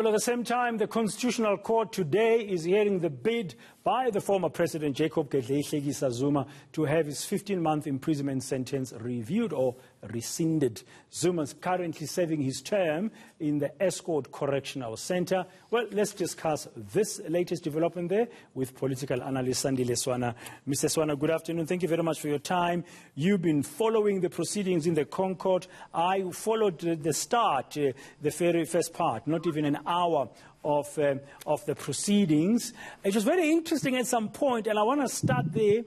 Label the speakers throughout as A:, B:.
A: Well, at the same time, the Constitutional Court today is hearing the bid by the former President Jacob Zuma to have his 15-month imprisonment sentence reviewed or rescinded. Zuma is currently serving his term in the Estcourt Correctional Centre. Well, let's discuss this latest development there with political analyst Sandile Swana. Mr. Swana, good afternoon. Thank you very much for your time. You've been following the proceedings in the ConCourt. I followed the start, the very first part, not even an hour of the proceedings. It was very interesting at some point, and I want to start there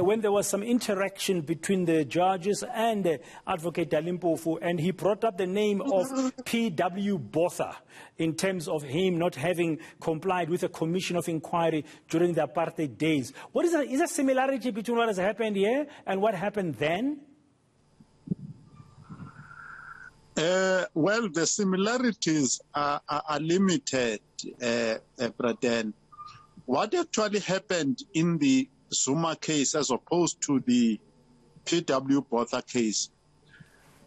A: when there was some interaction between the judges and Advocate Dalimpofu, and he brought up the name of P.W. Botha in terms of him not having complied with a commission of inquiry during the apartheid days. Is there similarity between what has happened here and what happened then?
B: Well, the similarities are limited, Braden. What actually happened in the Zuma case as opposed to the P.W. Botha case,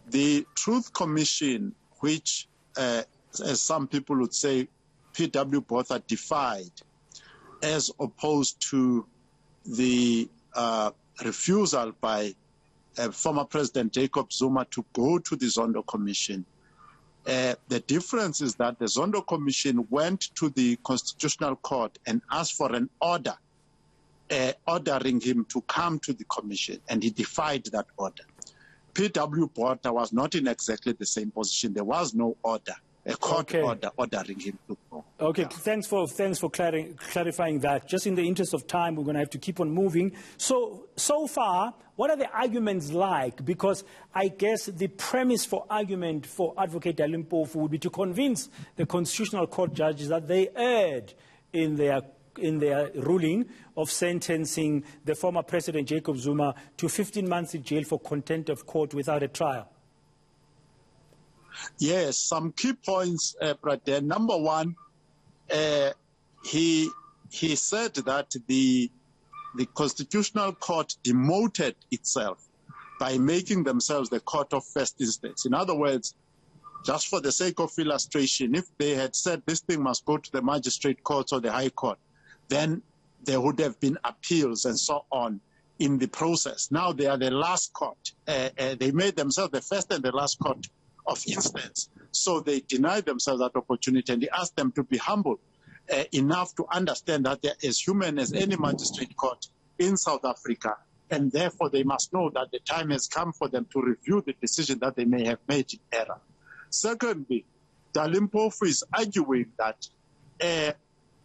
B: the Truth Commission, which, as some people would say, P.W. Botha defied, as opposed to the refusal by former President Jacob Zuma to go to the Zondo Commission. The difference is that the Zondo Commission went to the Constitutional Court and asked for an order, ordering him to come to the Commission, and he defied that order. P.W. Botha was not in exactly the same position. There was no order, a court order ordering him to go.
A: Okay, yeah. Thanks for clarifying that. Just in the interest of time, we're going to have to keep on moving. So far, what are the arguments like? Because I guess the premise for argument for Advocate Dalimpofu would be to convince the Constitutional Court judges that they erred in their ruling of sentencing the former President Jacob Zuma to 15 months in jail for contempt of court without a trial.
B: Yes, some key points, Braden. Number one, he said that the Constitutional Court demoted itself by making themselves the court of first instance. In other words, just for the sake of illustration, if they had said this thing must go to the magistrate courts or the high court, then there would have been appeals and so on in the process. Now they are the last court. They made themselves the first and the last court of instance. So they denied themselves that opportunity, and they asked them to be humble enough to understand that they're as human as any magistrate court in South Africa, and therefore they must know that the time has come for them to review the decision that they may have made in error. Secondly, Dalimpofu is arguing that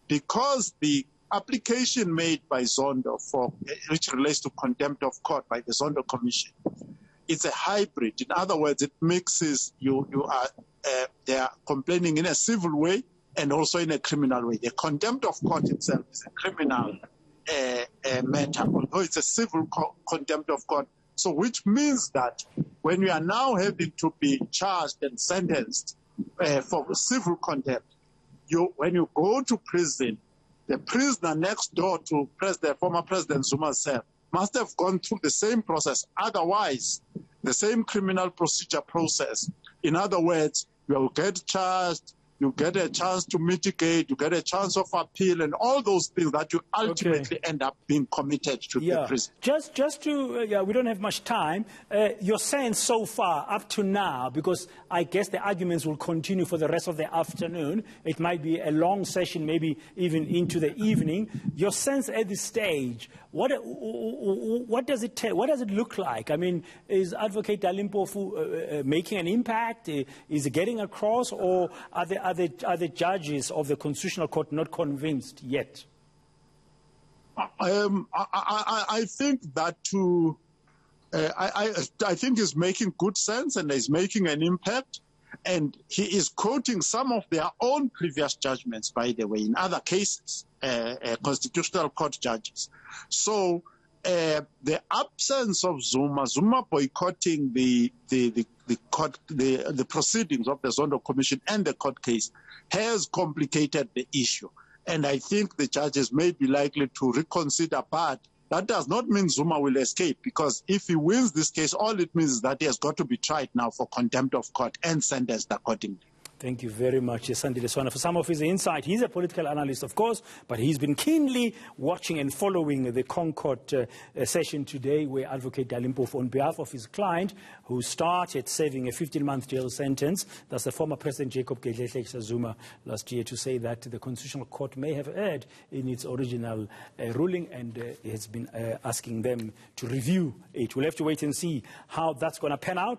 B: because the application made by Zondo, which relates to contempt of court by the Zondo Commission, it's a hybrid. In other words, it mixes they are complaining in a civil way and also in a criminal way. The contempt of court itself is a criminal matter, although it's a civil contempt of court. So which means that when you are now having to be charged and sentenced for civil contempt, when you go to prison, the prisoner next door to former President Zuma's cell must have gone through the same process. Otherwise, the same criminal procedure process. In other words, you will get charged, you get a chance to mitigate, you get a chance of appeal, and all those things that you ultimately end up being committed to the prison.
A: Just to, we don't have much time. Your sense so far, up to now, because I guess the arguments will continue for the rest of the afternoon. It might be a long session, maybe even into the evening. Your sense at this stage, what does it take? What does it look like? I mean, is Advocate Dalimpofu making an impact? Is it getting across, or are the judges of the Constitutional Court not convinced yet?
B: I think that I think he's making good sense and he's making an impact. And he is quoting some of their own previous judgments, by the way, in other cases, Constitutional Court judges. So the absence of Zuma boycotting the proceedings of the Zondo Commission and the court case has complicated the issue. And I think the judges may be likely to reconsider, but that does not mean Zuma will escape, because if he wins this case, all it means is that he has got to be tried now for contempt of court and sentenced accordingly.
A: Thank you very much, Sandile Swana, for some of his insight. He's a political analyst, of course, but he's been keenly watching and following the ConCourt session today, where Advocate Dalimpofu, on behalf of his client, who started serving a 15-month jail sentence, that's the former President Jacob Zuma last year, to say that the Constitutional Court may have erred in its original ruling, and has been asking them to review it. We'll have to wait and see how that's going to pan out.